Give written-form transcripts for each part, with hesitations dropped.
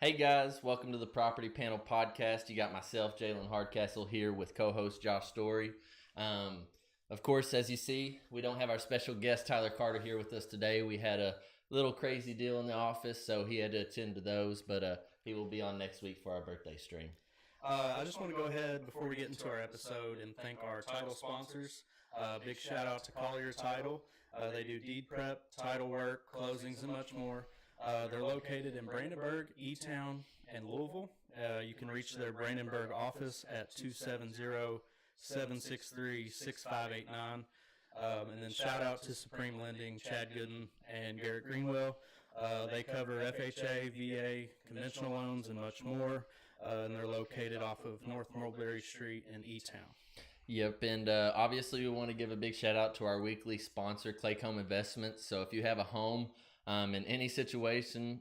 Hey guys, welcome to the Property Panel Podcast. You got myself, Jalen Hardcastle, here with co-host Josh Story. Of course, as you see, we don't have our special guest Tyler Carter here with us today. We had a little crazy deal in the office, so he had to attend to those, but he will be on next week for our birthday stream. I just want to go ahead before we get into our episode and thank our title sponsors. Big shout out to Collier Title. They do deed prep, title work, closings, and much more. They're located in Brandenburg, E-Town, and Louisville. You can reach their Brandenburg office at 270-763-6589. And then shout out to Supreme Lending, Chad Gooden, and Garrett Greenwell. They cover FHA, VA, conventional loans, and much more. And they're located off of North Mulberry Street in E-Town. Yep, and obviously we want to give a big shout out to our weekly sponsor, Claycomb Investments. So if you have a home in any situation,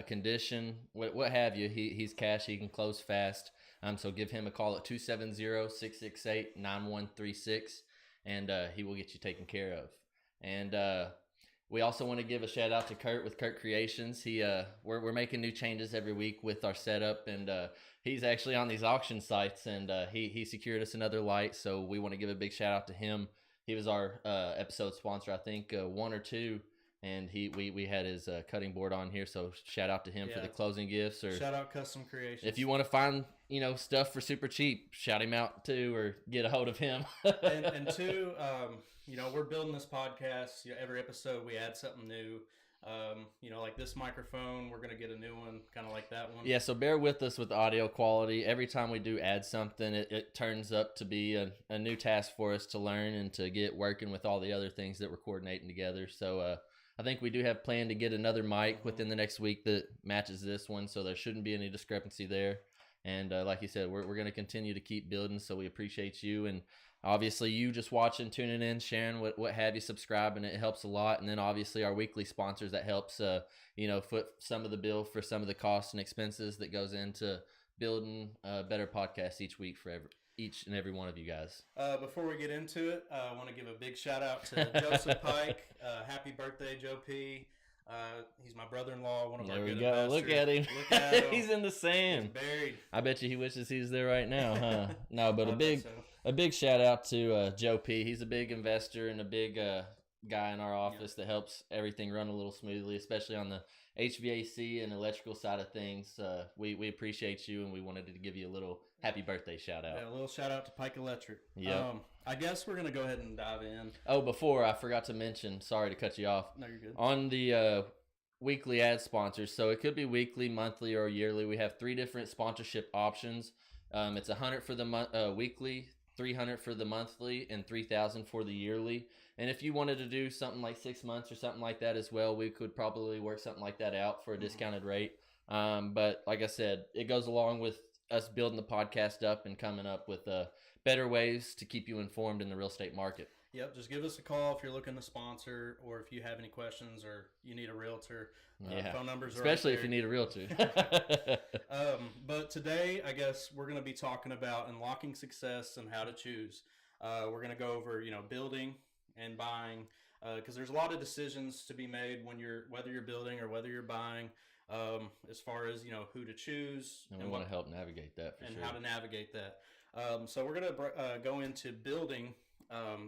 condition, what have you, he's cash, he can close fast. So give him a call at 270-668-9136, and he will get you taken care of. And we also want to give a shout out to Kurt with Kurt Creations. We're making new changes every week with our setup, and he's actually on these auction sites, and he secured us another light. So we want to give a big shout out to him. He was our episode sponsor, I think, one or two, and we had his cutting board on here. So shout out to him for the closing gifts. Or shout out Custom Creations. If you want to find stuff for super cheap, shout him out too, or get a hold of him. and two, we're building this podcast. Every episode we add something new. Like this microphone, we're gonna get a new one, kind of like that one. Yeah, so bear with us with the audio quality. Every time we do add something, it turns up to be a new task for us to learn and to get working with all the other things that we're coordinating together. So I think we do have planned to get another mic within the next week that matches this one, so there shouldn't be any discrepancy there. And like you said, we're going to continue to keep building, so we appreciate you. And obviously you just watching, tuning in, sharing, what have you, subscribing. It helps a lot. And then obviously our weekly sponsors, that helps, foot some of the bill for some of the costs and expenses that goes into building a better podcast each week for each and every one of you guys. Before we get into it, I want to give a big shout out to Joseph Pike. Happy birthday, Joe P. He's my brother-in-law, one of our good investors. Look at him. Look at him. He's in the sand. He's buried. I bet you he wishes he was there right now, huh? No, but a big shout out to Joe P. He's a big investor and a big guy in our office that helps everything run a little smoothly, especially on the HVAC and electrical side of things. We appreciate you, and we wanted to give you a little happy birthday shout out. Yeah, a little shout out to Pike Electric. Yeah. I guess we're gonna go ahead and dive in. Oh, before I forgot to mention, sorry to cut you off. No, you're good. On the weekly ad sponsors, so it could be weekly, monthly, or yearly. We have 3 different sponsorship options. It's $100 for the weekly, $300 for the monthly, and $3,000 for the yearly. And if you wanted to do something like 6 months or something like that as well, we could probably work something like that out for a discounted rate. But like I said, it goes along with us building the podcast up and coming up with better ways to keep you informed in the real estate market. Yep, just give us a call if you're looking to sponsor, or if you have any questions, or you need a realtor. Phone numbers are especially right if you need a realtor. But today, I guess we're going to be talking about unlocking success and how to choose. We're going to go over, building and buying, because there's a lot of decisions to be made whether you're building or whether you're buying. As far as who to choose, and we want to help navigate that for and sure. How to navigate that. So we're going to go into building.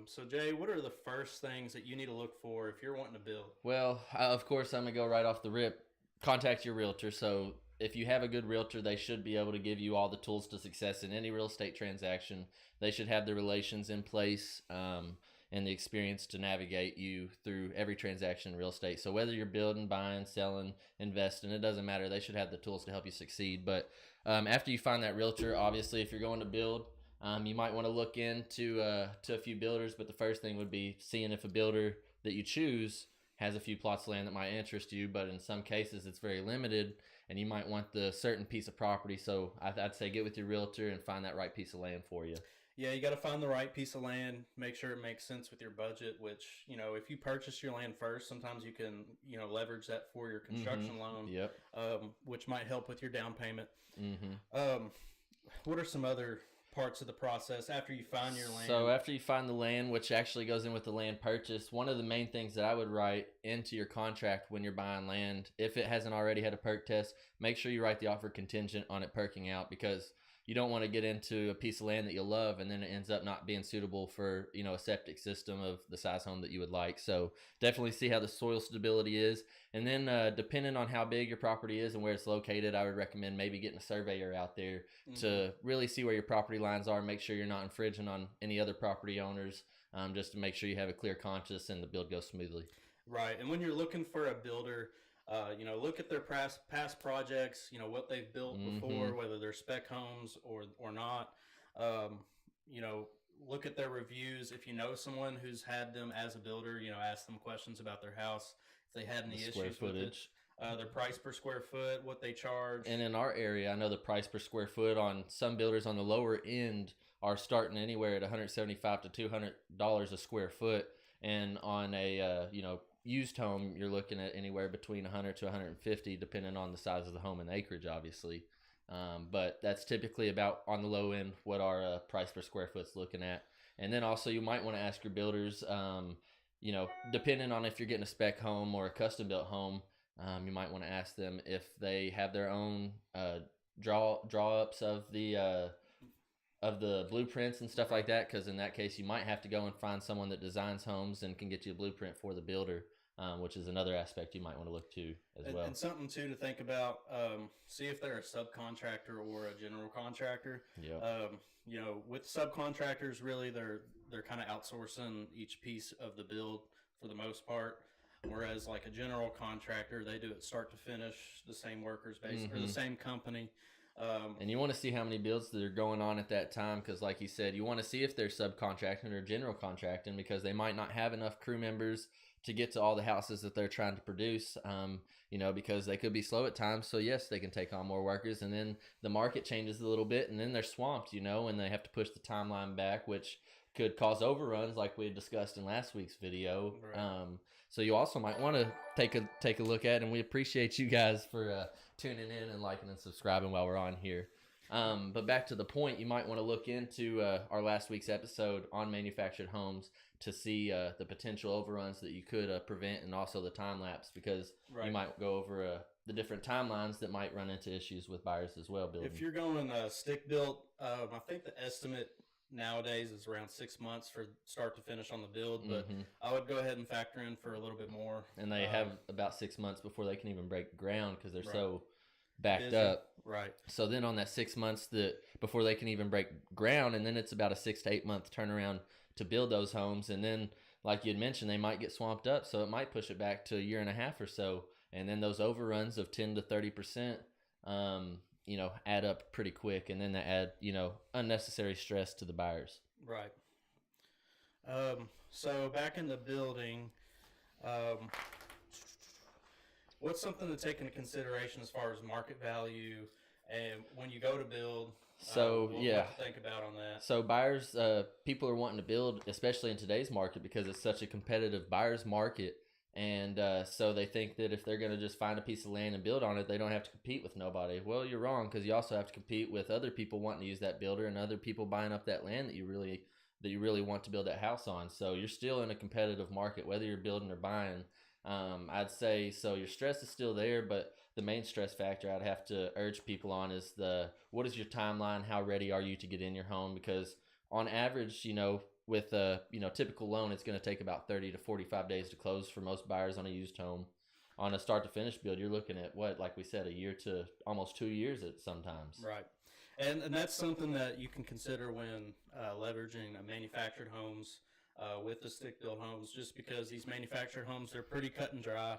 So Jay, what are the first things that you need to look for if you're wanting to build? Well, of course, I'm gonna go right off the rip. Contact your realtor. So if you have a good realtor, they should be able to give you all the tools to success in any real estate transaction. They should have the relations in place and the experience to navigate you through every transaction in real estate. So whether you're building, buying, selling, investing, it doesn't matter. They should have the tools to help you succeed. But after you find that realtor, obviously, if you're going to build, you might want to look into to a few builders, but the first thing would be seeing if a builder that you choose has a few plots of land that might interest you. But in some cases, it's very limited, and you might want the certain piece of property. So I'd say get with your realtor and find that right piece of land for you. Yeah, you got to find the right piece of land, make sure it makes sense with your budget, which, if you purchase your land first, sometimes you can, leverage that for your construction loan, Yep. Which might help with your down payment. Mm-hmm. What are some other parts of the process after you find your land? So after you find the land, which actually goes in with the land purchase, one of the main things that I would write into your contract when you're buying land, if it hasn't already had a perk test, make sure you write the offer contingent on it perking out, because you don't want to get into a piece of land that you love and then it ends up not being suitable for, you know, a septic system of the size home that you would like. So definitely see how the soil stability is. And then depending on how big your property is and where it's located, I would recommend maybe getting a surveyor out there to really see where your property lines are, make sure you're not infringing on any other property owners, just to make sure you have a clear conscience and the build goes smoothly. Right. And when you're looking for a builder, you know, look at their past projects, you know, what they've built before, whether they're spec homes or not. You know, look at their reviews. If you know someone who's had them as a builder, you know, ask them questions about their house, if they had any issues with it. Their price per square foot, what they charge. And in our area, I know the price per square foot on some builders on the lower end are starting anywhere at $175 to $200 a square foot. And on a, you know, used home, you're looking at anywhere between 100 to 150, depending on the size of the home and acreage, obviously. But that's typically about on the low end what our price per square foot's looking at. And then also you might want to ask your builders, you know, depending on if you're getting a spec home or a custom built home, you might want to ask them if they have their own draw ups of the blueprints and stuff like that, because in that case you might have to go and find someone that designs homes and can get you a blueprint for the builder, which is another aspect you might want to look to as well. And something too to think about, see if they're a subcontractor or a general contractor. Yeah. You know, with subcontractors, really they're kind of outsourcing each piece of the build for the most part. Whereas like a general contractor, they do it start to finish, the same workers basically, or the same company. And you want to see how many builds that are going on at that time, because like you said, you want to see if they're subcontracting or general contracting, because they might not have enough crew members to get to all the houses that they're trying to produce, you know, because they could be slow at times. So yes, they can take on more workers, and then the market changes a little bit, and then they're swamped, you know, and they have to push the timeline back, which could cause overruns like we had discussed in last week's video. Right. So you also might want to take a look at, and we appreciate you guys for tuning in and liking and subscribing while we're on here. But back to the point, you might want to look into our last week's episode on manufactured homes to see the potential overruns that you could prevent, and also the time lapse, because you might go over the different timelines that might run into issues with buyers as well. Building. If you're going stick built, I think the estimate nowadays is around 6 months for start to finish on the build, but I would go ahead and factor in for a little bit more. And they have about 6 months before they can even break ground, because they're so backed up. Right. So then on that 6 months before they can even break ground, and then it's about a 6 to 8 month turnaround to build those homes. And then, like you had mentioned, they might get swamped up, so it might push it back to a year and a half or so. And then those overruns of 10 to 30%, you know, add up pretty quick, and then they add, you know, unnecessary stress to the buyers. Right. So back in the building, what's something to take into consideration as far as market value, and when you go to build? So what yeah, to think about on that. So buyers, people are wanting to build, especially in today's market, because it's such a competitive buyer's market. And so they think that if they're going to just find a piece of land and build on it, they don't have to compete with nobody. Well, you're wrong, because you also have to compete with other people wanting to use that builder, and other people buying up that land that you really want to build that house on. So you're still in a competitive market, whether you're building or buying. I'd say so. Your stress is still there, but the main stress factor I'd have to urge people on is what is your timeline? How ready are you to get in your home? Because on average, you know, with a typical loan, it's going to take about 30 to 45 days to close for most buyers on a used home. On a start to finish build, you're looking at like we said, a year to almost 2 years at sometimes. Right. And that's something that you can consider when leveraging manufactured homes with the stick built homes, just because these manufactured homes, they're pretty cut and dry.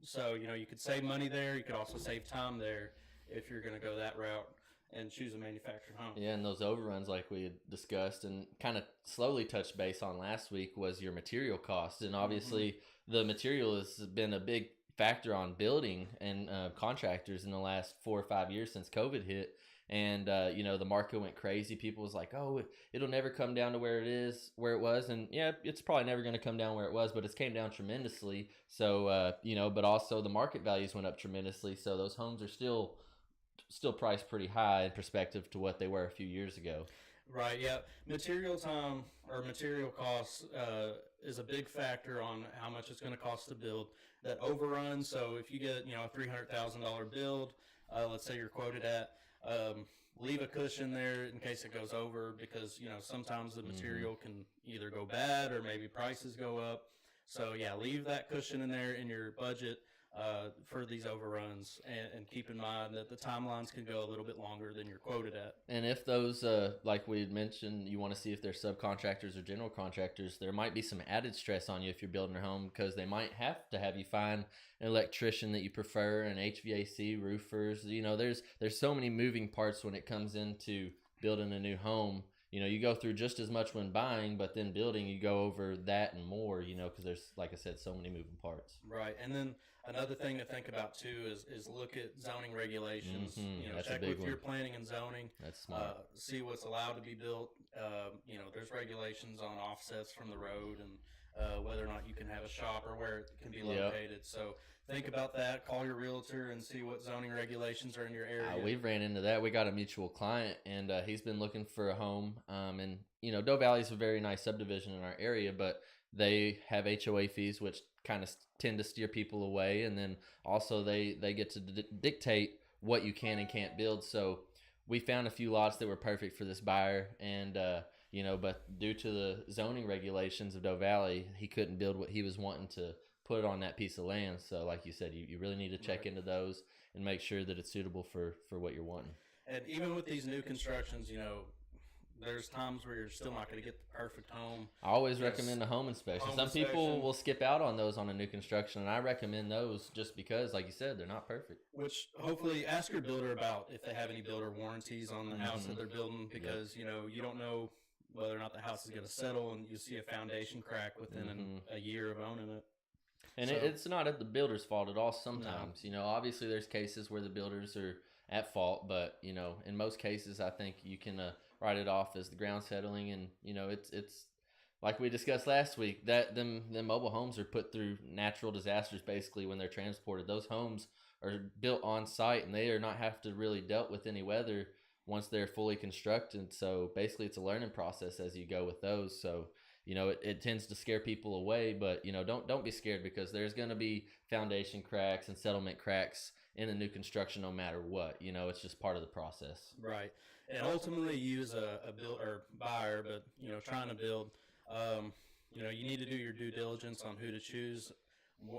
So, you know, you could save money there. You could also save time there if you're going to go that route and choose a manufactured home. Yeah, and those overruns, like we had discussed and kind of slowly touched base on last week, was your material costs. And obviously the material has been a big factor on building and contractors in the last 4 or 5 years since COVID hit. And, you know, the market went crazy. People was like, oh, it'll never come down to where it was. And yeah, it's probably never going to come down where it was, but it's came down tremendously. So, you know, but also the market values went up tremendously. So those homes are still still priced pretty high in perspective to what they were a few years ago. Right. Yeah. Material time or material costs is a big factor on how much it's going to cost to build. That overrun. So if you get a $300,000 build, let's say you're quoted at, leave a cushion there in case it goes over, because sometimes the material can either go bad or maybe prices go up. So yeah, leave that cushion in there in your budget for these overruns, and keep in mind that the timelines can go a little bit longer than you're quoted at. And if those, like we had mentioned, you want to see if they're subcontractors or general contractors, there might be some added stress on you if you're building a home, because they might have to have you find an electrician that you prefer, an HVAC, roofers. There's so many moving parts when it comes into building a new home. You go through just as much when buying, but then building, you go over that and more, because there's, like I said, so many moving parts. Right. And then another thing to think about too is look at zoning regulations. That's check a big with your one. planning and zoning. That's smart. See what's allowed to be built. There's regulations on offsets from the road, and whether or not you can have a shop or where it can be located. So think about that. Call your realtor and see what zoning regulations are in your area. We've ran into that. We got a mutual client, and he's been looking for a home. And Doe Valley is a very nice subdivision in our area, but they have HOA fees, which kind of tend to steer people away. And then also they get to dictate what you can and can't build. So we found a few lots that were perfect for this buyer, and but due to the zoning regulations of Doe Valley, he couldn't build what he was wanting to put on that piece of land. So like you said, you really need to check into those and make sure that it's suitable for what you're wanting. And even with these new constructions, there's times where you're still not going to get the perfect home. I always recommend a home inspection. Some people will skip out on those on a new construction, and I recommend those just because, like you said, they're not perfect. Which hopefully ask your builder about if they have any builder warranties on the house that they're building, because you don't know whether or not the house is going to settle, and you see a foundation crack within a year of owning it. And it's not at the builder's fault at all sometimes. No. Obviously there's cases where the builders are at fault, but, in most cases I think you can write it off as the ground settling. And, it's like we discussed last week, that them mobile homes are put through natural disasters basically when they're transported. Those homes are built on site, and they are not have to really dealt with any weather once they're fully constructed. So basically it's a learning process as you go with those. So it tends to scare people away, but don't be scared, because there's going to be foundation cracks and settlement cracks in a new construction no matter what. It's just part of the process. Right. And ultimately you use a buyer, but trying to build, you need to do your due diligence on who to choose.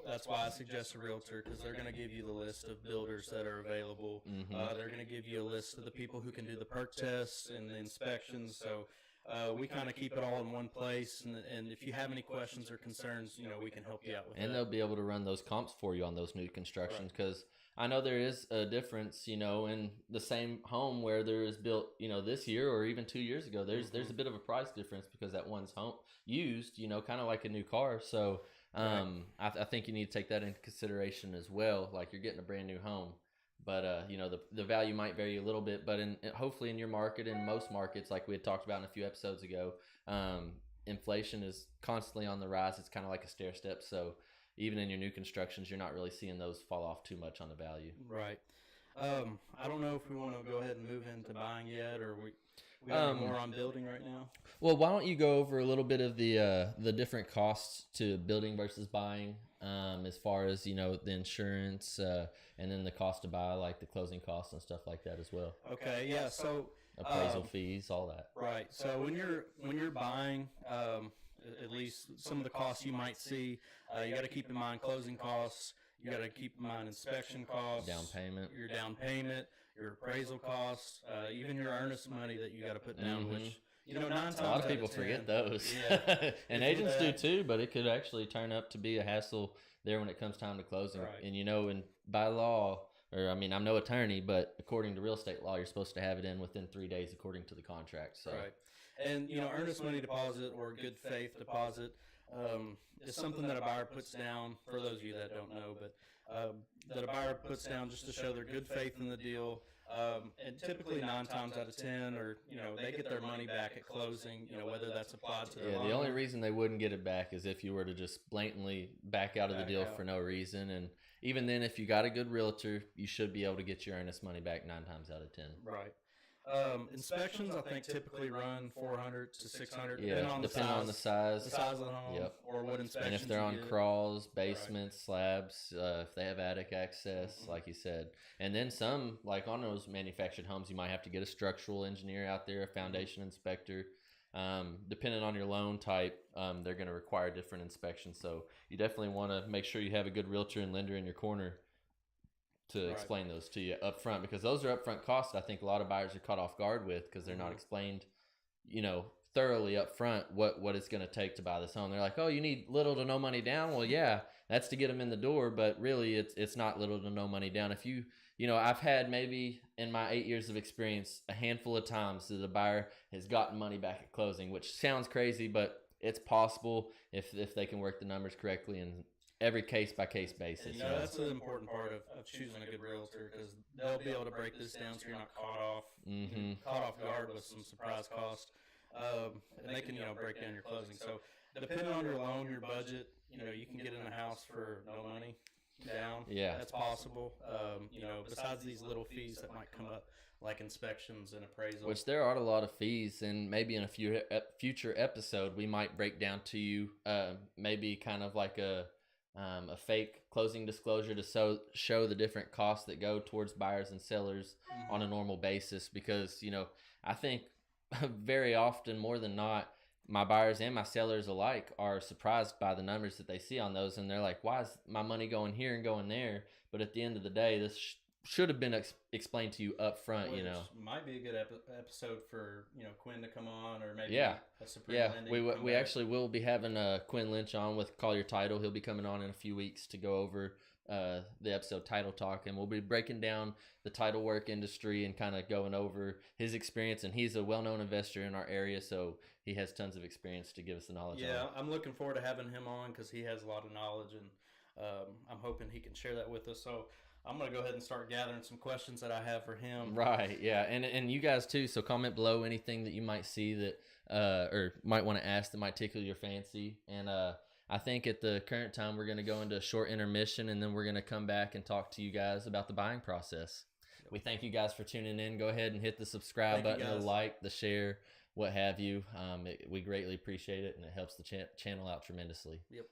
That's why I suggest a realtor, because they're going to give you the list of builders that are available. They're going to give you a list of the people who can do the perk tests and the inspections. So we kind of keep it all in one place, and if you have any questions or concerns, we can help you out with that. And they'll be able to run those comps for you on those new constructions, because I know there is a difference, in the same home where there is built, this year or even 2 years ago. There's a bit of a price difference because that one's home used, kind of like a new car. So I think you need to take that into consideration as well. Like, you're getting a brand new home. But the value might vary a little bit, but hopefully in your market, in most markets, like we had talked about in a few episodes ago, inflation is constantly on the rise. It's kind of like a stair step. So even in your new constructions, you're not really seeing those fall off too much on the value. Right. I don't know if we want to go ahead and move into buying yet, or we got more on building right now. Well, why don't you go over a little bit of the different costs to building versus buying, as far as the insurance, and then the cost to buy, like the closing costs and stuff like that as well. Okay, yeah. So appraisal fees, all that. Right. So when you're buying, at least some of the costs you might see, you got to keep in mind closing costs. You got to keep in mind inspection costs, down payment, your appraisal costs, even your earnest money that you got to put down, which 9 times a lot of people forget those. Yeah. And agents do too, but it could actually turn up to be a hassle there when it comes time to closing. Right. And and by law, or I'm no attorney, but according to real estate law, you're supposed to have it in within 3 days according to the contract. So. Right. And earnest money deposit or good faith deposit, is something that a buyer puts down, for those of you that don't know, but that a buyer puts down just to show their good faith in the deal. And typically 9 times out of 10, or they get their money back at closing. Whether that's applied to their the only reason they wouldn't get it back is if you were to just blatantly back out of the deal for no reason. And even then, if you got a good realtor, you should be able to get your earnest money back 9 times out of 10. Right. Inspections, I think, typically run 400 to 600, depending on the size of the home, or what inspections. And if they're on crawls, basements, slabs, if they have attic access, like you said. And then some, like on those manufactured homes, you might have to get a structural engineer out there, a foundation inspector. Depending on your loan type, they're going to require different inspections. So you definitely want to make sure you have a good realtor and lender in your corner to explain those to you up front, because those are upfront costs. I think a lot of buyers are caught off guard with, because they're not explained, thoroughly up front what it's going to take to buy this home. They're like, oh, you need little to no money down. Well, yeah, that's to get them in the door, but really it's not little to no money down. If I've had, maybe in my 8 years of experience, a handful of times that the buyer has gotten money back at closing, which sounds crazy, but it's possible if they can work the numbers correctly, and every case-by-case basis. That's an important part of choosing a good realtor, because they'll be able to break this down so you're not caught off guard with some surprise cost. And they can, break down your closing. So depending on your loan, your budget, you can get in a house for no money down. Yeah. That's possible. Besides these little fees that might come up, like inspections and appraisal. Which there are a lot of fees, and maybe in a future episode, we might break down to you maybe kind of like a fake closing disclosure to show the different costs that go towards buyers and sellers on a normal basis, because I think very often, more than not, my buyers and my sellers alike are surprised by the numbers that they see on those, and they're like, why is my money going here and going there? But at the end of the day, this should have been explained to you up front. Might be a good episode for Quinn to come on, or maybe a Supreme Lending. We actually will be having Quinn Lynch on with Call Your Title. He'll be coming on in a few weeks to go over the episode Title Talk, and we'll be breaking down the title work industry and kind of going over his experience. And he's a well-known investor in our area, so he has tons of experience to give us the knowledge. Yeah, I'm looking forward to having him on, because he has a lot of knowledge, and I'm hoping he can share that with us. So I'm going to go ahead and start gathering some questions that I have for him. Right, yeah. And you guys too, so comment below anything that you might see that or might want to ask that might tickle your fancy. And I think at the current time we're going to go into a short intermission, and then we're going to come back and talk to you guys about the buying process. We thank you guys for tuning in. Go ahead and hit the subscribe button, the like, the share, what have you. We greatly appreciate it, and it helps the channel out tremendously. Yep.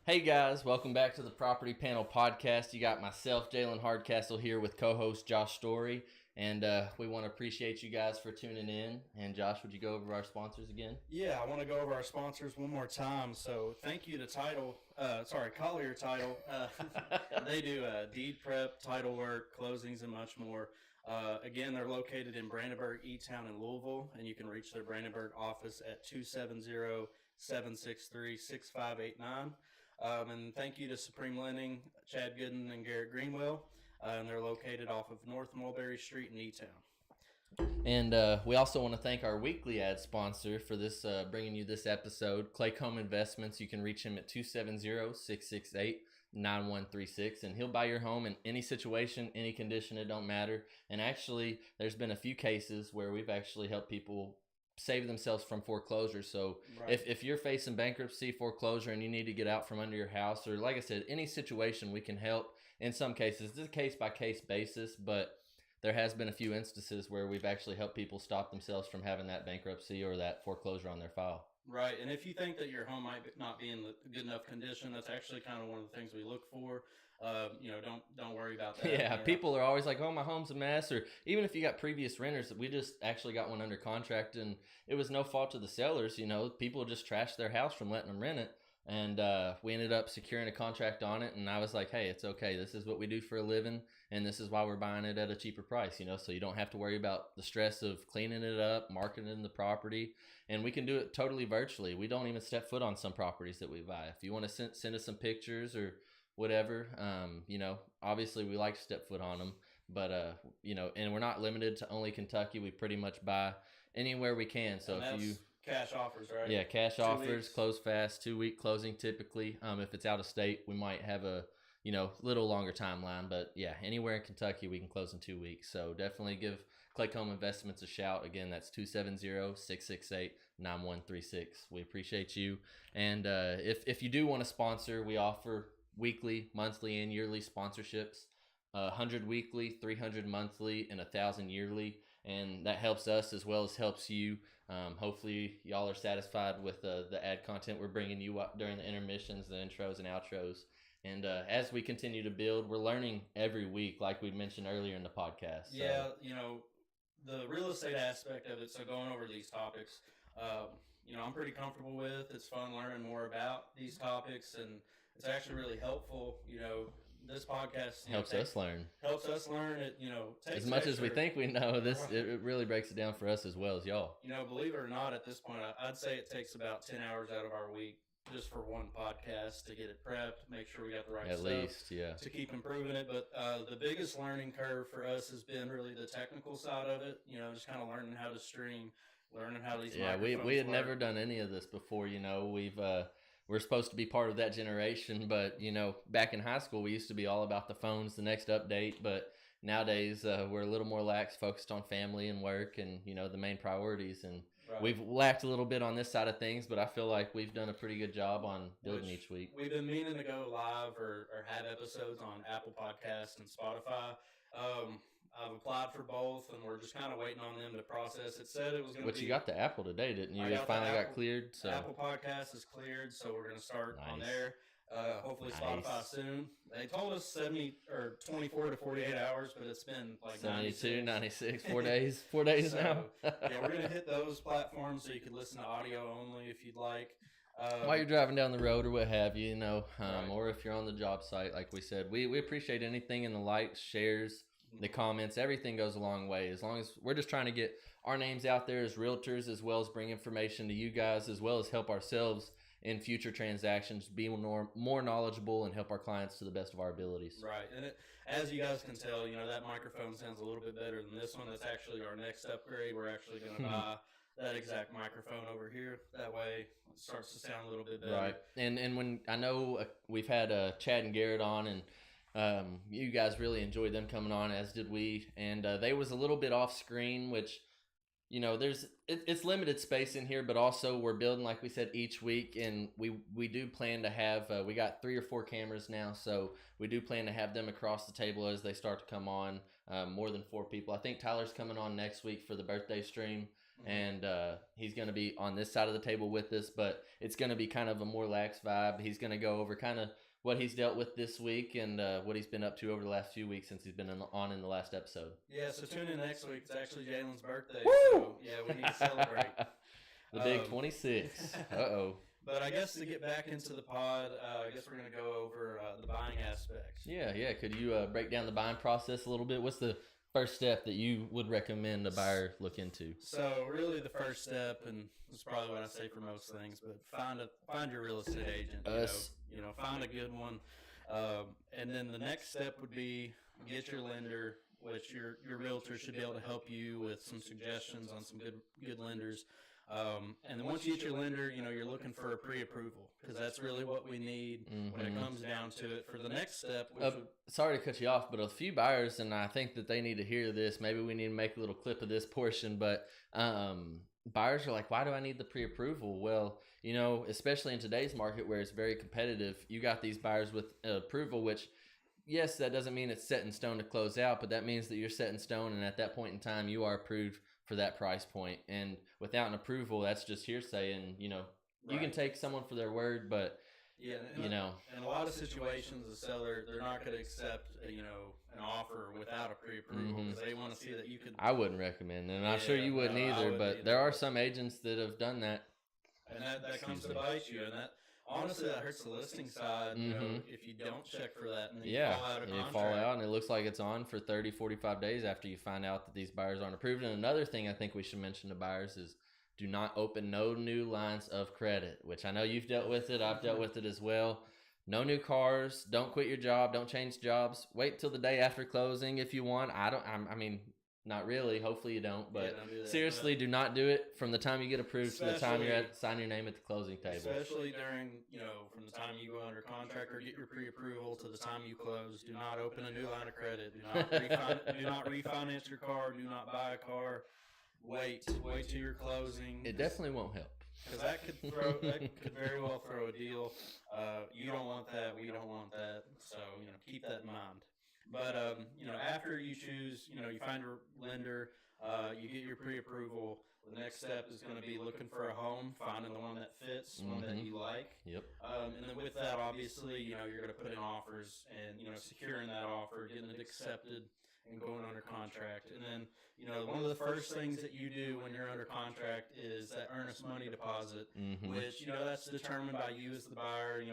Hey guys, welcome back to the Property Panel Podcast. You got myself, Jalen Hardcastle, here with co-host Josh Story, and we want to appreciate you guys for tuning in. And Josh, would you go over our sponsors again? Yeah, I want to go over our sponsors one more time. So thank you to Collier Title. They do deed prep, title work, closings, and much more. Again, they're located in Brandenburg, E-Town, and Louisville, and you can reach their Brandenburg office at 270-763-6589. And thank you to Supreme Lending, Chad Gooden and Garrett Greenwell, and they're located off of North Mulberry Street in E-Town. And we also want to thank our weekly ad sponsor for this, bringing you this episode, Claycomb Investments. You can reach him at 270-668-9136, and he'll buy your home in any situation, any condition, it don't matter. And actually, there's been a few cases where we've actually helped people save themselves from foreclosure. So Right. if you're facing bankruptcy, foreclosure, and you need to get out from under your house, or like I said, any situation, we can help. In some cases, this is a case-by-case basis, but there has been a few instances where we've actually helped people stop themselves from having that bankruptcy or that foreclosure on their file. Right, and if you think that your home might not be in the good enough condition, that's actually kind of one of the things we look for. Don't worry about that. Yeah, people are always like, "Oh, my home's a mess," or even if you got previous renters, we just actually got one under contract, and it was no fault of the sellers. People just trashed their house from letting them rent it, and we ended up securing a contract on it. And I was like, "Hey, it's okay. This is what we do for a living, and this is why we're buying it at a cheaper price. So you don't have to worry about the stress of cleaning it up, marketing the property, and we can do it totally virtually. We don't even step foot on some properties that we buy. If you want to send us some pictures or whatever, obviously we like to step foot on them, but and we're not limited to only Kentucky. We pretty much buy anywhere we can. So and if you cash offers, right? Yeah, cash 2 offers, weeks. close fast, 2-week closing typically. If it's out of state, we might have a little longer timeline, but yeah, anywhere in Kentucky we can close in 2 weeks. So definitely give Claycomb Investments a shout. Again, that's 270-668-9136. We appreciate you. And if you do want to sponsor, we offer weekly, monthly, and yearly sponsorships. 100 weekly, 300 monthly, and 1,000 yearly, and that helps us as well as helps you. Hopefully y'all are satisfied with the ad content we're bringing you up during the intermissions, the intros and outros. And as we continue to build, we're learning every week, like we mentioned earlier in the podcast. So. Yeah, the real estate aspect of it. So going over these topics, I'm pretty comfortable with. It's fun learning more about these topics, and it's actually really helpful. This podcast helps us learn. Helps us learn. It takes as much as we think we know. It really breaks it down for us as well as y'all. Believe it or not, at this point, I'd say it takes about 10 hours out of our week just for one podcast to get it prepped, make sure we got the right stuff. At least, yeah. To keep improving it. But the biggest learning curve for us has been really the technical side of it. Just kind of learning how to stream, learning how these microphones we had work. never done any of this before. We're supposed to be part of that generation, but back in high school we used to be all about the phones, the next update. But nowadays we're a little more lax, focused on family and work, and the main priorities. And Right. we've lacked a little bit on this side of things, but I feel like we've done a pretty good job on building each week. We've been meaning to go live or have episodes on Apple Podcasts and Spotify. I've applied for both, and we're just kind of waiting on them to process. It said it was going to be... But you got the Apple today, didn't you? I It got finally the got Apple- cleared. So Apple Podcast is cleared, so we're going to start on Nice. there. Hopefully Nice. Spotify soon. They told us 24 to 48 hours, but it's been like 72, 96. 96, 4 days. 4 days So, now. Yeah, we're going to hit those platforms so you can listen to audio only if you'd like. While you're driving down the road or what have you, Right. or if you're on the job site, like we said, we appreciate anything in the likes, shares, the comments. Everything goes a long way. As long as we're just trying to get our names out there as realtors, as well as bring information to you guys, as well as help ourselves in future transactions, be more knowledgeable, and help our clients to the best of our abilities. Right, and as you guys can tell, that microphone sounds a little bit better than this one. That's actually our next upgrade. We're actually going to buy that exact microphone over here. That way it starts to sound a little bit better. Right, and when I know we've had Chad and Garrett on, and you guys really enjoyed them coming on, as did we, and they was a little bit off screen, which it's limited space in here, but also we're building, like we said, each week, and we do plan to have we got 3 or 4 cameras now, so we do plan to have them across the table as they start to come on, more than 4 people. I think Tyler's coming on next week for the birthday stream. and he's going to be on this side of the table with us, but it's going to be kind of a more lax vibe. He's going to go over kind of what he's dealt with this week and what he's been up to over the last few weeks since he's been on in the last episode. Yeah, so tune in next week. It's actually Jalen's birthday. Woo! So, yeah, we need to celebrate. The big 26. Uh-oh. But I guess to get back into the pod, I guess we're going to go over the buying aspects. Yeah. Could you break down the buying process a little bit? What's the first step that you would recommend a buyer look into? So really the first step, and it's probably what I say for most things, but find your real estate agent. You know, find a good one. And then the next step would be get your lender, which your realtor should be able to help you with some suggestions on some good lenders. And then once you get your lender, you know, you're looking for a pre-approval because that's really what we need when it comes down to it. For the next step, sorry to cut you off, but a few buyers, and I think that they need to hear this. Maybe we need to make a little clip of this portion, but buyers are like, why do I need the pre-approval? Well, you know, especially in today's market where it's very competitive, you got these buyers with approval, which, yes, that doesn't mean it's set in stone to close out, but that means that you're set in stone, and at that point in time, you are approved for that price point. And without an approval, that's just hearsay. And you know, you can take someone for their word, but yeah, you know, in a lot of situations, the seller, they're not going to accept an offer without a pre-approval because they want to see that you could. I wouldn't recommend, and I'm sure you wouldn't either. But there are some agents that have done that, and that comes to bite you, and that. Honestly, that hurts the listing side, you know, if you don't check for that and then you fall out of contract. You fall out and it looks like it's on for 30, 45 days after you find out that these buyers aren't approved. And another thing I think we should mention to buyers is do not open no new lines of credit, which I know you've dealt with it. I've dealt with it as well. No new cars. Don't quit your job. Don't change jobs. Wait till the day after closing if you want. I mean, not really. Hopefully you don't. But seriously, do not do it from the time you get approved to the time you're sign your name at the closing table. Especially during, from the time you go under contract or get your pre-approval to the time you close. Do not open a new line of credit. Do not refinance your car. Do not buy a car. Wait till your closing. It definitely won't help. Because that could very well throw a deal. You don't want that. We don't want that. So, keep that in mind. But, after you choose, you find your lender, you get your pre-approval. The next step is going to be looking for a home, finding the one that fits, one that you like. Yep. And then with that, obviously, you're going to put in offers and, securing that offer, getting it accepted and going under contract. And then, one of the first things that you do when you're under contract is that earnest money deposit, which, that's determined by you as the buyer.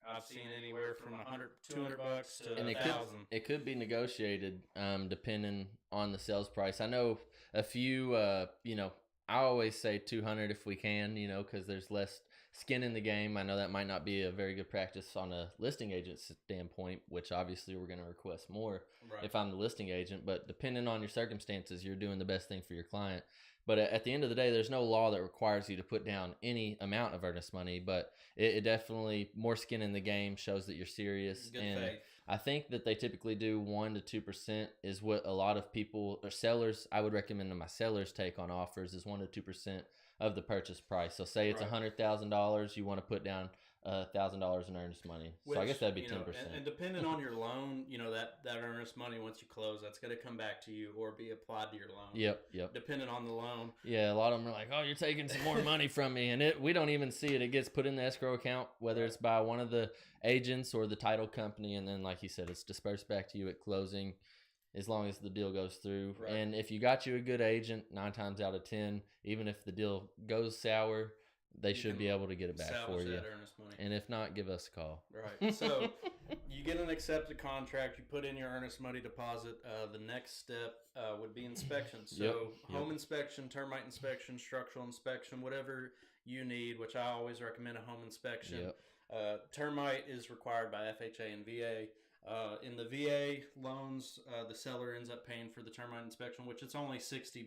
I've seen anywhere from $100, $200 to $1,000. It could be negotiated depending on the sales price. I know a few, I always say 200 if we can, because there's less skin in the game. I know that might not be a very good practice on a listing agent standpoint, which obviously we're going to request more if I'm the listing agent. But depending on your circumstances, you're doing the best thing for your client. But at the end of the day, there's no law that requires you to put down any amount of earnest money, but it definitely, more skin in the game shows that you're serious. Good faith. I think that they typically do 1 to 2% is what a lot of people or sellers, I would recommend to my sellers take on offers is 1 to 2% of the purchase price. So say it's $100,000, you want to put down $1,000 in earnest money. So I guess that'd be 10%. And depending on your loan, that earnest money, once you close, that's going to come back to you or be applied to your loan. Yep. Depending on the loan. Yeah, a lot of them are like, oh, you're taking some more money from me. And we don't even see it. It gets put in the escrow account, whether it's by one of the agents or the title company. And then, like you said, it's dispersed back to you at closing as long as the deal goes through. Right. And if you got you a good agent, 9 times out of 10, even if the deal goes sour, they should be able to get it back for you. That earnest money. And if not, give us a call. Right. So you get an accepted contract. You put in your earnest money deposit. The next step would be inspection. So home inspection, termite inspection, structural inspection, whatever you need, which I always recommend a home inspection. Termite is required by FHA and VA. In the VA loans, the seller ends up paying for the termite inspection, which it's only $60,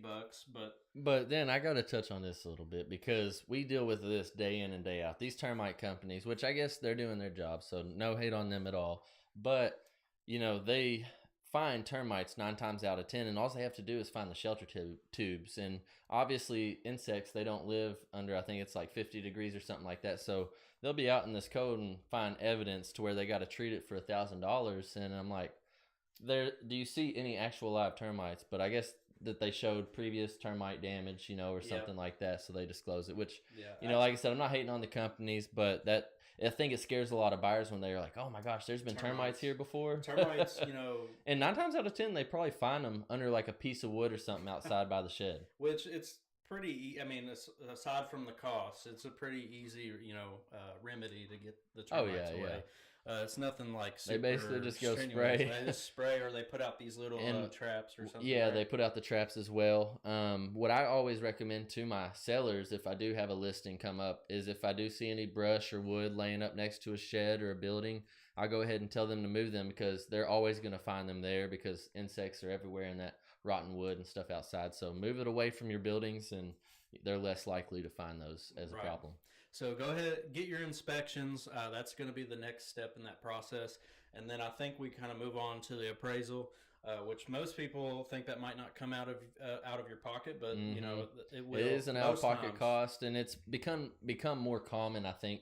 But then I got to touch on this a little bit because we deal with this day in and day out. These termite companies, which I guess they're doing their job, so no hate on them at all. But, they find termites 9 times out of 10, and all they have to do is find the shelter tubes. And obviously, insects, they don't live under, I think it's like 50 degrees or something like that. So they'll be out in this code and find evidence to where they got to treat it for $1,000. And I'm like, do you see any actual live termites? But I guess that they showed previous termite damage, or Yep. something like that, so they disclose it. Which, Yeah. like I said, I'm not hating on the companies, but that I think it scares a lot of buyers when they're like, "Oh my gosh, there's been termites here before." Termites, And 9 times out of 10, they probably find them under like a piece of wood or something outside by the shed. which it's pretty. I mean, aside from the cost, it's a pretty easy, remedy to get the termites away. It's nothing like super they basically just go strenuous. spray. They just spray, or they put out these little traps or something. Yeah, right? they put out the traps as well. What I always recommend to my sellers, if I do have a listing come up, is if I do see any brush or wood laying up next to a shed or a building, I'll go ahead and tell them to move them, because they're always going to find them there, because insects are everywhere in that rotten wood and stuff outside. So move it away from your buildings, and they're less likely to find those as a problem. So go ahead, get your inspections. That's going to be the next step in that process. And then I think we kind of move on to the appraisal, which most people think that might not come out of your pocket, but it will. It is an out-of-pocket cost, and it's become more common, I think,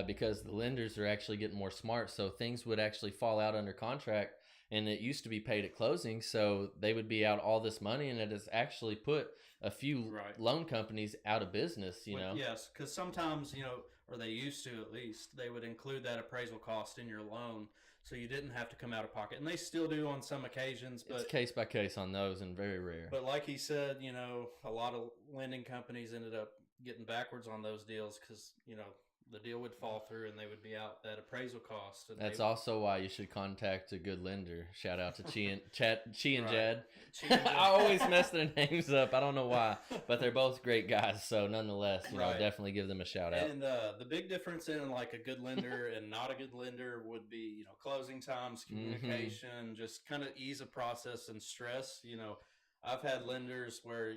because the lenders are actually getting more smart. So things would actually fall out under contract, and it used to be paid at closing, so they would be out all this money, and it has actually put a few loan companies out of business, Yes, because sometimes, or they used to at least, they would include that appraisal cost in your loan, so you didn't have to come out of pocket. And they still do on some occasions. But it's case by case on those, and very rare. But like he said, a lot of lending companies ended up getting backwards on those deals because, the deal would fall through and they would be out that appraisal cost. And that's also why you should contact a good lender. Shout out to Chi and Jad. I always mess their names up. I don't know why, but they're both great guys. So nonetheless, definitely give them a shout out. And the big difference in like a good lender and not a good lender would be, closing times, communication, just kind of ease of process and stress. I've had lenders where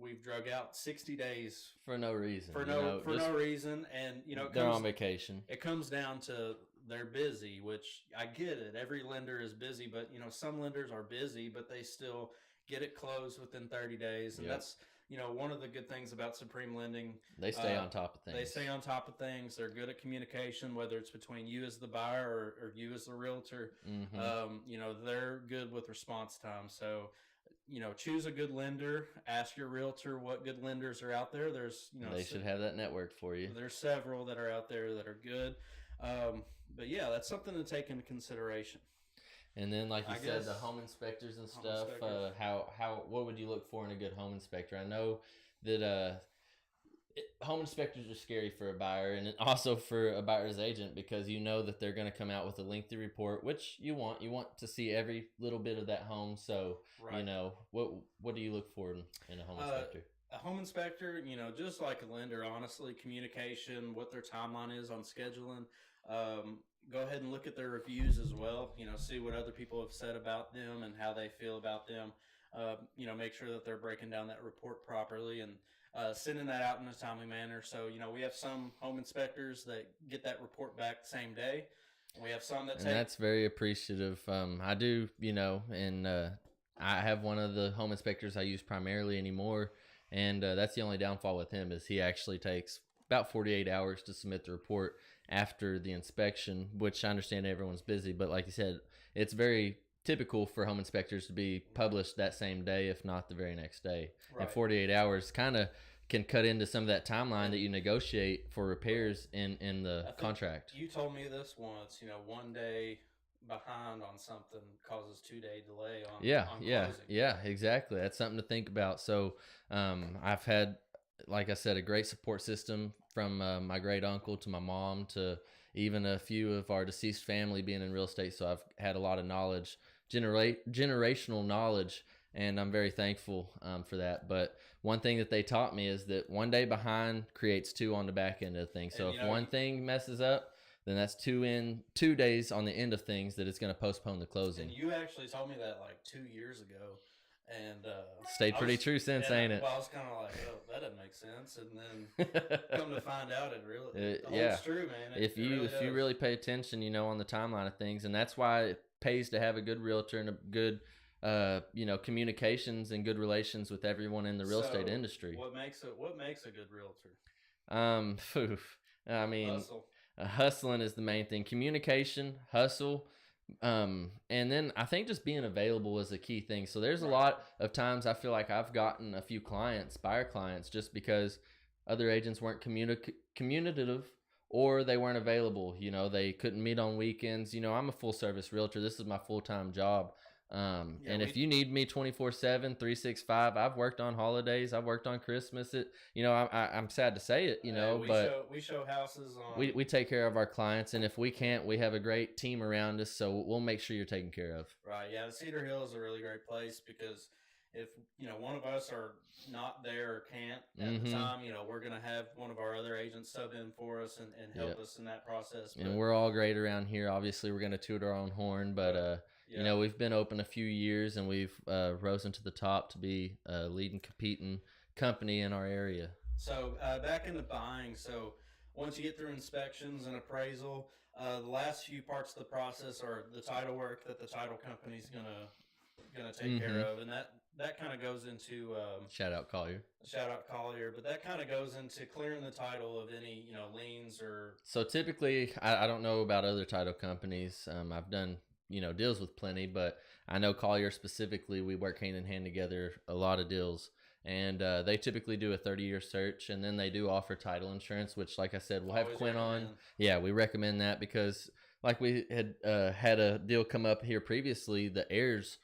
we've drug out 60 days for no reason. For no reason, and they're on vacation. It comes down to they're busy, which I get it. Every lender is busy, but some lenders are busy, but they still get it closed within 30 days, and that's one of the good things about Supreme Lending. They stay on top of things. They stay on top of things. They're good at communication, whether it's between you as the buyer or you as the realtor. They're good with response time. So choose a good lender. Ask your realtor what good lenders are out there. There's, they should have that network for you. There's several that are out there that are good. But yeah, that's something to take into consideration. And then, like you said, the home inspectors and stuff. What would you look for in a good home inspector? I know that home inspectors are scary for a buyer, and also for a buyer's agent, because that they're going to come out with a lengthy report, which you want to see every little bit of that home. So what do you look for in a home inspector? A home inspector, just like a lender, honestly, communication, what their timeline is on scheduling. Go ahead and look at their reviews as well. See what other people have said about them and how they feel about them. Make sure that they're breaking down that report properly and sending that out in a timely manner. So, we have some home inspectors that get that report back the same day. We have some that that's very appreciative. I do, and I have one of the home inspectors I use primarily anymore, and that's the only downfall with him is he actually takes about 48 hours to submit the report after the inspection, which I understand everyone's busy, but like you said, it's very typical for home inspectors to be published that same day, if not the very next day. And 48 hours kind of can cut into some of that timeline that you negotiate for repairs in the contract. You told me this once, 1 day behind on something causes 2-day delay on closing. Yeah, exactly. That's something to think about. So I've had, like I said, a great support system from my great uncle to my mom to even a few of our deceased family being in real estate. So I've had a lot of knowledge, generational knowledge, and I'm very thankful for that. But one thing that they taught me is that 1 day behind creates 2 on the back end of things. So if one thing messes up, then that's 2 days on the end of things that it's going to postpone the closing. And you actually told me that like 2 years ago. And stayed pretty true since, ain't it? Well, I was kind of like, oh, that doesn't make sense. And then come to find out, it holds true, man. If you really pay attention, on the timeline of things, and that's why it pays to have a good realtor and a good, communications and good relations with everyone in the real estate industry. What makes a good realtor? I mean, hustling is the main thing. Communication, hustle, And then I think just being available is a key thing. So there's a Right. lot of times I feel like I've gotten a few clients, buyer clients, just because other agents weren't communicative or they weren't available. They couldn't meet on weekends. I'm a full service realtor. This is my full time job. Yeah, And if you need me 24/7, 365, I've worked on holidays. I've worked on Christmas. I'm sad to say it, but we show houses on. we take care of our clients, and if we can't, we have a great team around us, so we'll make sure you're taken care of. Right. Yeah, the Cedar Hill is a really great place because if one of us are not there or can't at the Mm-hmm. time, we're gonna have one of our other agents sub in for us and help Yep. us in that process. But, And we're all great around here. Obviously, we're going to toot our own horn, but yeah. we've been open a few years, and we've risen to the top to be a leading competing company in our area. So back into buying. So once you get through inspections and appraisal, the last few parts of the process are the title work that the title company's gonna take care of, and that kind of goes into Shout out Collier. shout out Collier, but that kind of goes into clearing the title of any liens or. So typically, I don't know about other title companies. I've done deals with plenty, but I know Collier specifically. We work hand in hand together a lot of deals, and they typically do a 30-year search, and then they do offer title insurance, which, like I said, we'll have Always Quinn on. recommend. Yeah, we recommend that because, like we had had a deal come up here previously, the heirs,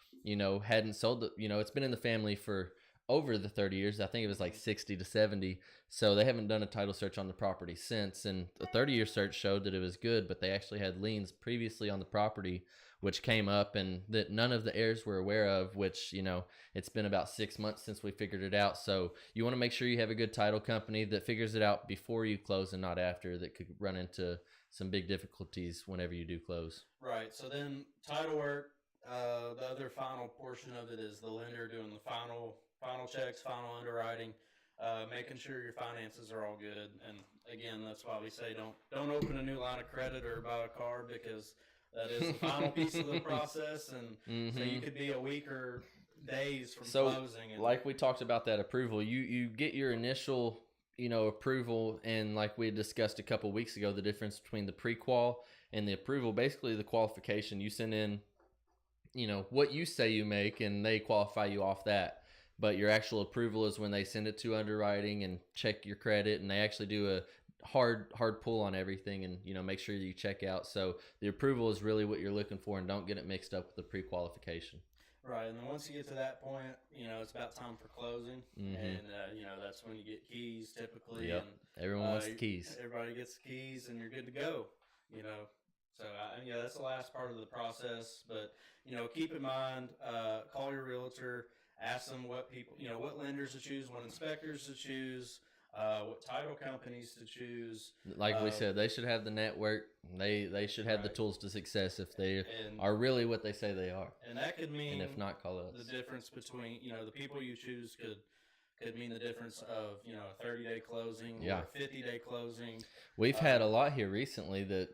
hadn't sold the. It's been in the family for over the 30 years. I think it was like 60 to 70. So they haven't done a title search on the property since. And the 30-year search showed that it was good, but they actually had liens previously on the property, which came up and that none of the heirs were aware of, which, it's been about 6 months since we figured it out. So you want to make sure you have a good title company that figures it out before you close and not after, that could run into some big difficulties whenever you do close. Right. So then title work, the other final portion of it is the lender doing the final checks, final underwriting, making sure your finances are all good. And again, that's why we say don't open a new line of credit or buy a car, because that is the final piece of the process. And so you could be a week or days from closing. And like we talked about that approval, you get your initial approval, and like we discussed a couple weeks ago, the difference between the pre-qual and the approval. Basically, the qualification, you send in what you say you make, and they qualify you off that. But your actual approval is when they send it to underwriting and check your credit, and they actually do a hard pull on everything, and make sure you check out. So the approval is really what you're looking for, and don't get it mixed up with the pre-qualification. Right, and then once you get to that point, it's about time for closing, and that's when you get keys typically. Yep. And Everyone wants the keys. Everybody gets the keys, and you're good to go. So that's the last part of the process. But keep in mind, call your realtor, ask them what what lenders to choose, what inspectors to choose, what title companies to choose. Like we said, they should have the network. They should have the tools to success if they are really what they say they are. And that could mean, and if not, call us. The difference between the people you choose could mean the difference of a 30-day closing or a 50-day closing. We've had a lot here recently that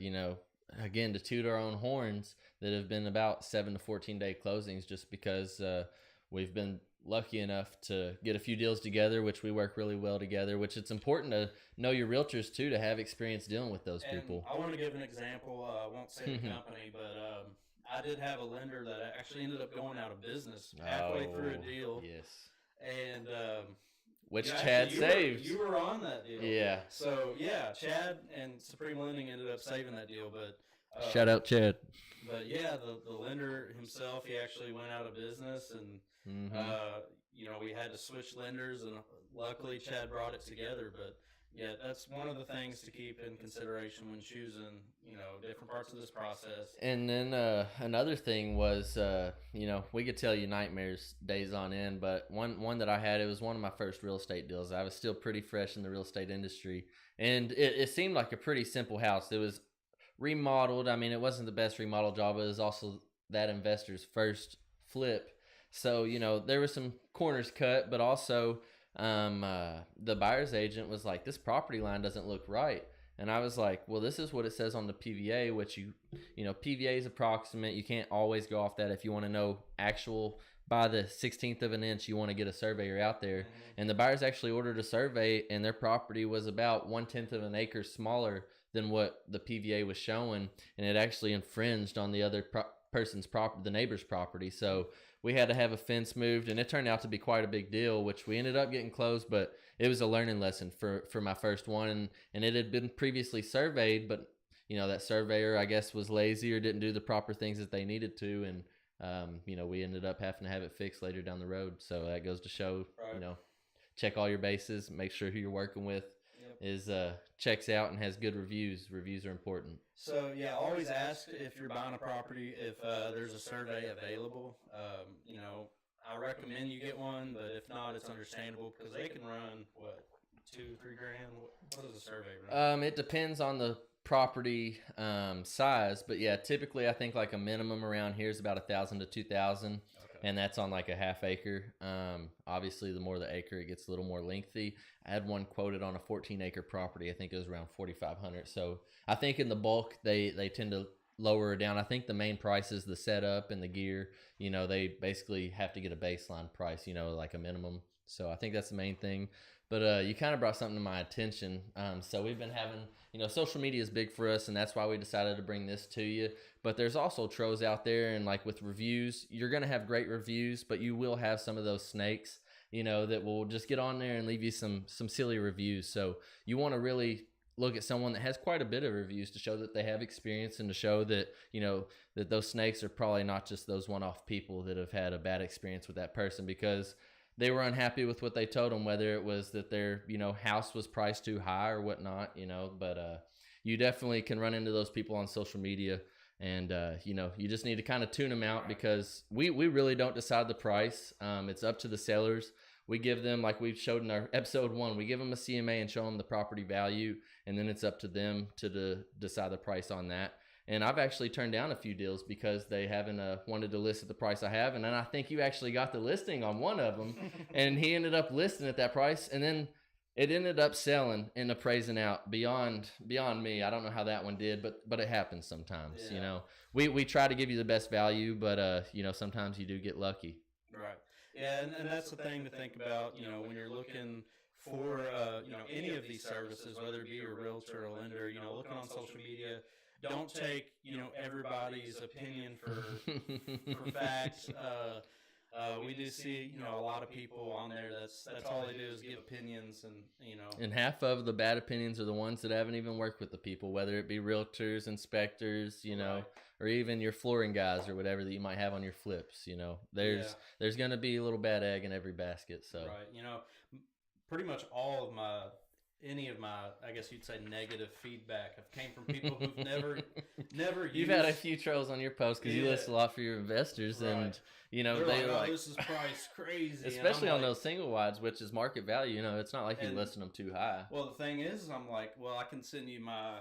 again, to toot our own horns, that have been about 7 to 14-day closings, just because we've been lucky enough to get a few deals together, which we work really well together, which it's important to know your realtors too, to have experience dealing with those people. I want to give an example. I won't say the company, but I did have a lender that actually ended up going out of business halfway through a deal. Yes. And which Chad saved. You were on that deal. Yeah. So Chad and Supreme Lending ended up saving that deal, but shout out Chad. But yeah, the lender himself, he actually went out of business, and we had to switch lenders, and luckily Chad brought it together. But yeah, that's one of the things to keep in consideration when choosing, different parts of this process. And then another thing was, we could tell you nightmares days on end, but one that I had, it was one of my first real estate deals. I was still pretty fresh in the real estate industry, and it seemed like a pretty simple house. It was remodeled. I mean, it wasn't the best remodel job, but it was also that investor's first flip. So, there were some corners cut, but also the buyer's agent was like, this property line doesn't look right. And I was like, well, this is what it says on the PVA, which PVA is approximate. You can't always go off that. If you want to know actual by the 16th of an inch, you want to get a surveyor out there. And the buyers actually ordered a survey, and their property was about 1/10 of an acre smaller than what the PVA was showing. And it actually infringed on the other person's property, the neighbor's property. So we had to have a fence moved, and it turned out to be quite a big deal, which we ended up getting closed, but it was a learning lesson for my first one. And it had been previously surveyed, but that surveyor, I guess, was lazy or didn't do the proper things that they needed to. And, we ended up having to have it fixed later down the road. So that goes to show, Right. check all your bases, make sure who you're working with is checks out and has good reviews. Reviews are important. So yeah, always ask if you're buying a property if there's a survey available. I recommend you get one, but if not, it's understandable because they can run what, 2-3 grand. What does a survey run? It depends on the property size, but yeah, typically I think like a minimum around here is about 1,000 to 2,000. And that's on like a half acre. Obviously, the more the acre, it gets a little more lengthy. I had one quoted on a 14-acre property. I think it was around 4,500. So I think in the bulk, they tend to lower it down. I think the main price is the setup and the gear. They basically have to get a baseline price, like a minimum. So I think that's the main thing. But you kind of brought something to my attention. So we've been having, social media is big for us, and that's why we decided to bring this to you. But there's also trolls out there, and like with reviews, you're going to have great reviews, but you will have some of those snakes, that will just get on there and leave you some silly reviews. So you want to really look at someone that has quite a bit of reviews to show that they have experience and to show that, that those snakes are probably not just those one-off people that have had a bad experience with that person because they were unhappy with what they told them, whether it was that their, house was priced too high or whatnot, but you definitely can run into those people on social media. And, you just need to kind of tune them out because we really don't decide the price. It's up to the sellers. We give them, like we've showed in our episode 1, we give them a CMA and show them the property value. And then it's up to them to decide the price on that. And I've actually turned down a few deals because they haven't wanted to list at the price I have. And then I think you actually got the listing on one of them. And he ended up listing at that price. And then it ended up selling and appraising out beyond me. I don't know how that one did, but it happens sometimes. Yeah. We try to give you the best value, but sometimes you do get lucky. Right. Yeah, and that's the thing to think about. When you're looking for any of these services, whether it be a realtor or a lender, looking on social media. Don't take everybody's opinion for facts. We do see a lot of people on there that's all they do is give opinions and half of the bad opinions are the ones that haven't even worked with the people, whether it be realtors, inspectors, Right. or even your flooring guys or whatever that you might have on your flips. There's going to be a little bad egg in every basket. So right, pretty much all of any of my, I guess you'd say, negative feedback have came from people who've never used. You've had a few trolls on your post because you list a lot for your investors, right. And they're like, this is priced crazy, especially on those single wides, which is market value. It's not like you're listing them too high. Well, the thing is, I'm like, well, I can send you my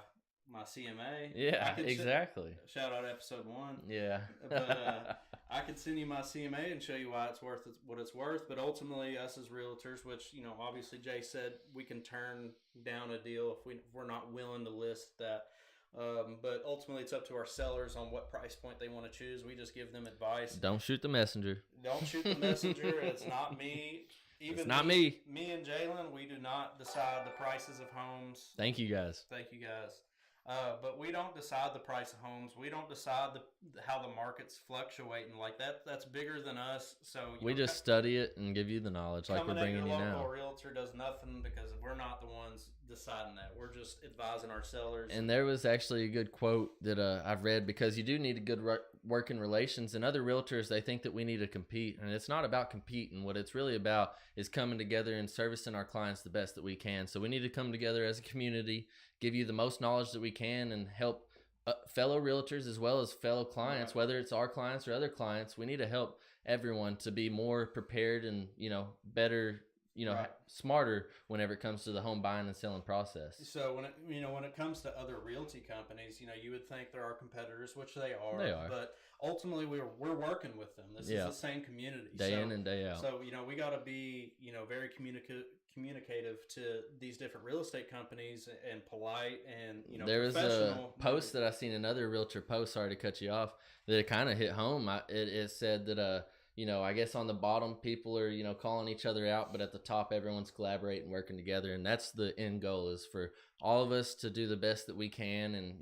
CMA. Yeah, exactly. Shout out episode 1. Yeah. But I could send you my CMA and show you why it's worth what it's worth. But ultimately, us as realtors, which obviously Jay said we can turn down a deal if we're not willing to list that. But ultimately, it's up to our sellers on what price point they want to choose. We just give them advice. Don't shoot the messenger. Don't shoot the messenger. It's not me. It's not me. Me and Jalen, we do not decide the prices of homes. Thank you guys. But we don't decide the price of homes. We don't decide how the market's fluctuating like that. That's bigger than us. So we just study it and give you the knowledge like we're bringing you now. Coming at your local realtor does nothing because we're not the ones deciding that. We're just advising our sellers. And there was actually a good quote that I've read because you do need a good working relations. And other realtors, they think that we need to compete. And it's not about competing. What it's really about is coming together and servicing our clients the best that we can. So we need to come together as a community, give you the most knowledge that we can, and help fellow realtors as well as fellow clients, right. Whether it's our clients or other clients. We need to help everyone to be more prepared and, better, right. smarter whenever it comes to the home buying and selling process. So when it comes to other realty companies, you would think they're our competitors, which they are. They are. But ultimately, we're working with them. This is the same community. Day in and day out. So, we got to be, very communicative to these different real estate companies and polite and, there was professional. A post that I seen, another realtor post, sorry to cut you off, that it kind of hit home. It said that, I guess on the bottom, people are, calling each other out, but at the top, everyone's collaborating, working together. And that's the end goal, is for all of us to do the best that we can and,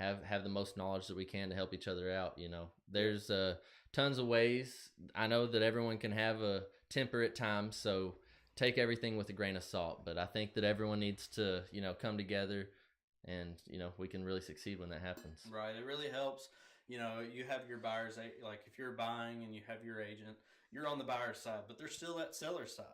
have the most knowledge that we can to help each other out. There's tons of ways. I know that everyone can have a temper at times, so take everything with a grain of salt. But I think that everyone needs to come together, and we can really succeed when that happens. Right. It really helps. You have your buyer's like if you're buying and you have your agent, you're on the buyer's side, but there's still that seller's side.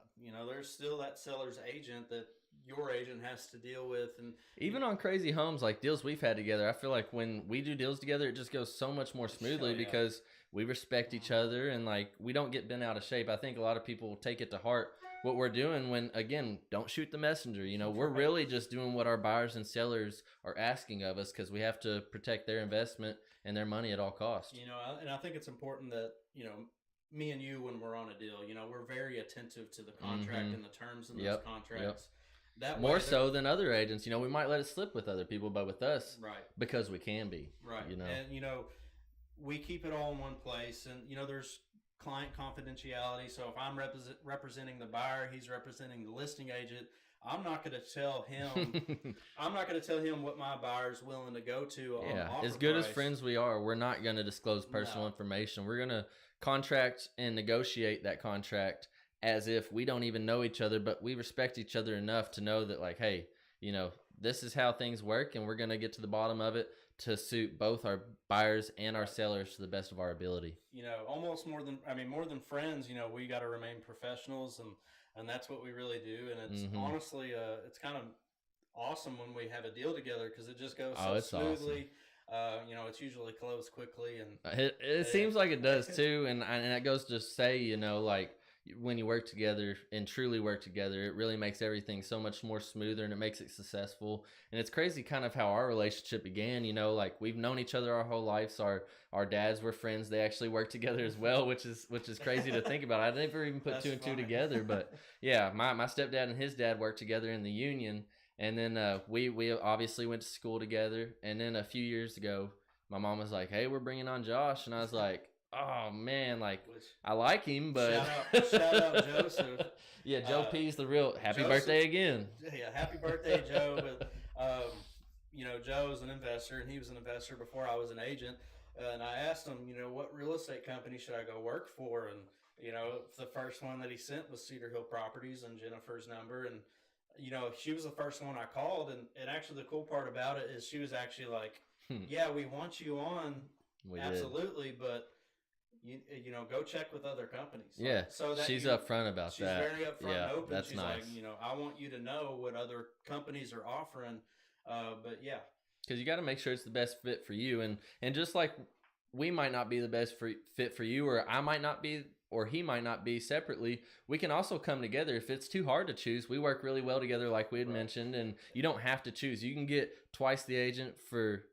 There's still that seller's agent that your agent has to deal with. And even on crazy homes, like deals we've had together, I feel like when we do deals together, it just goes so much more smoothly because we respect each other, and like we don't get bent out of shape. I think a lot of people take it to heart what we're doing when, again, don't shoot the messenger. We're really just doing what our buyers and sellers are asking of us, because we have to protect their investment and their money at all costs. And I think it's important that, me and you, when we're on a deal, we're very attentive to the contract and the terms in those contracts. That more so than other agents. We might let it slip with other people, but with us, right, because we can be. Right. And, we keep it all in one place. And, there's client confidentiality. So if I'm representing the buyer, he's representing the listing agent. I'm not going to tell him. I'm not going to tell him what my buyer's willing to go to. As good as friends we are, we're not going to disclose personal information. We're going to contract and negotiate that contract as if we don't even know each other, but we respect each other enough to know that, like, hey, this is how things work, and we're going to get to the bottom of it to suit both our buyers and our sellers to the best of our ability. Almost more than friends. We got to remain professionals, and that's what we really do. And it's honestly, it's kind of awesome when we have a deal together, because it just goes so smoothly. Awesome. It's usually closed quickly, and it seems like it does too. And it goes to say, like, when you work together and truly work together, it really makes everything so much more smoother, and it makes it successful. And it's crazy kind of how our relationship began. Like, we've known each other our whole lives. Our dads were friends. They actually worked together as well, which is crazy to think about. I never even put two and two together. But yeah, my stepdad and his dad worked together in the union. And then we obviously went to school together. And then a few years ago, my mom was like, hey, we're bringing on Josh. And I was like, oh man, like, I like him, but shout out Joseph. Yeah, Joe P's the real happy birthday again. Yeah, happy birthday, Joe. But Joe's an investor, and he was an investor before I was an agent. And I asked him, what real estate company should I go work for? And the first one that he sent was Cedar Hill Properties, and Jennifer's number. And she was the first one I called. And actually, the cool part about it is she was actually like, yeah, we want you on. Absolutely, but go check with other companies. Yeah, so that she's upfront about that. She's very upfront and open. That's she's nice. Like, I want you to know what other companies are offering. But yeah, because you got to make sure it's the best fit for you, and just like we might not be the best fit for you, or I might not be, or he might not be separately, we can also come together. If it's too hard to choose, we work really well together, like we had mentioned, and you don't have to choose. You can get twice the agent for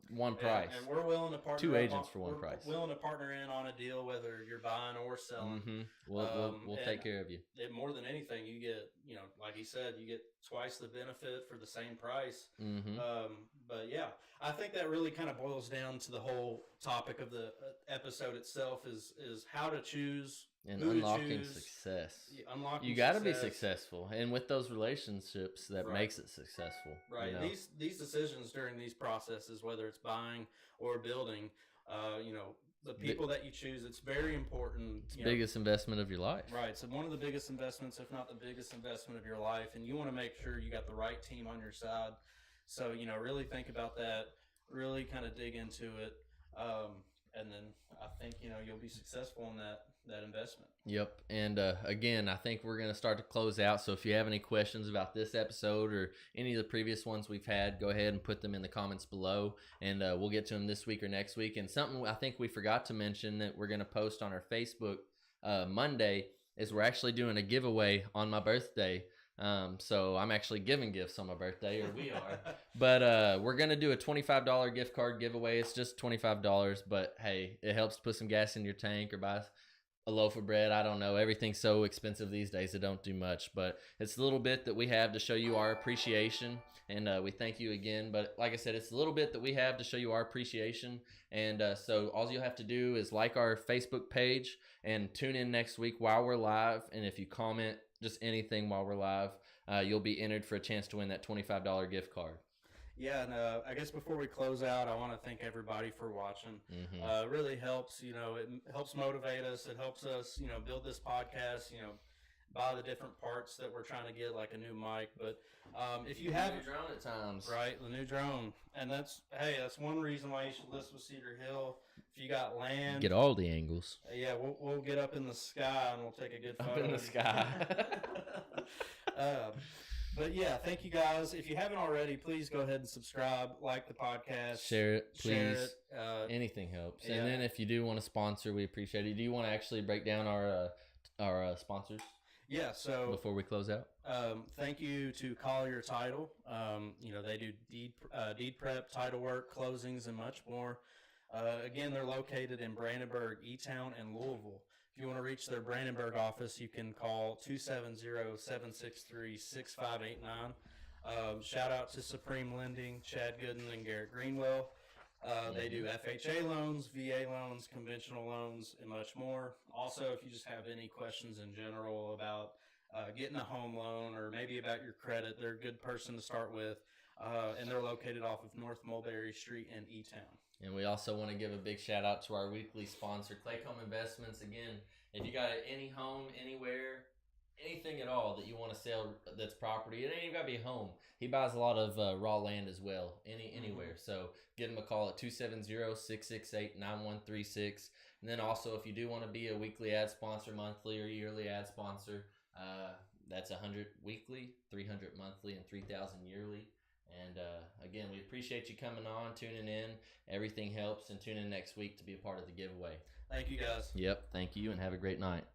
one price. And we're willing to partner. Two agents for one price. Willing to partner in on a deal, whether you're buying or selling. We'll take care of you. More than anything, you get, like he said, you get twice the benefit for the same price. But yeah, I think that really kind of boils down to the whole topic of the episode itself is how to choose. And unlocking success. You got to be successful, and with those relationships, that makes it successful. Right. These decisions during these processes, whether it's buying or building, the people that you choose, it's very important. It's the biggest investment of your life. Right. So one of the biggest investments, if not the biggest investment of your life, and you want to make sure you got the right team on your side. So really think about that. Really kind of dig into it, and then I think you'll be successful in that investment. Yep. And again, I think we're going to start to close out. So if you have any questions about this episode or any of the previous ones we've had, go ahead and put them in the comments below, and we'll get to them this week or next week. And something I think we forgot to mention that we're going to post on our Facebook Monday is we're actually doing a giveaway on my birthday. So I'm actually giving gifts on my birthday, or we are. But we're going to do a $25 gift card giveaway. It's just $25, but hey, it helps to put some gas in your tank or buy a loaf of bread. I don't know. Everything's so expensive these days, it don't do much. But it's a little bit that we have to show you our appreciation, and we thank you again. But like I said, it's a little bit that we have to show you our appreciation. And so all you'll have to do is like our Facebook page and tune in next week while we're live. And if you comment just anything while we're live, you'll be entered for a chance to win that $25 gift card. Yeah, and I guess before we close out, I want to thank everybody for watching. It really helps, it helps motivate us. It helps us, build this podcast, buy the different parts that we're trying to get, like a new mic. But if you have a drone at times, right, the new drone, and that's one reason why you should list with Cedar Hill. If you got land, get all the angles. Yeah, we'll get up in the sky and we'll take a good photo. Up in the sky. But yeah, thank you guys. If you haven't already, please go ahead and subscribe, like the podcast, share it, please. Share it. Anything helps. Yeah. And then if you do want to sponsor, we appreciate it. Do you want to actually break down our sponsors? Yeah. So before we close out, thank you to Collier Title. They do deed prep, title work, closings, and much more. Again, they're located in Brandenburg, E-Town, and Louisville. If you want to reach their Brandenburg office, you can call 270-763-6589. Shout out to Supreme Lending, Chad Gooden, and Garrett Greenwell. They do FHA loans, VA loans, conventional loans, and much more. Also, if you just have any questions in general about getting a home loan or maybe about your credit, they're a good person to start with. And they're located off of North Mulberry Street in E-Town. And we also want to give a big shout out to our weekly sponsor, Claycomb Investments. Again, if you got any home, anywhere, anything at all that you want to sell that's property, it ain't even got to be a home. He buys a lot of raw land as well, anywhere. So give him a call at 270-668-9136. And then also, if you do want to be a weekly ad sponsor, monthly or yearly ad sponsor, that's $100 weekly, $300 monthly, and $3,000 yearly. And again, we appreciate you coming on, tuning in. Everything helps, and tune in next week to be a part of the giveaway. Thank you, guys. Yep, thank you, and have a great night.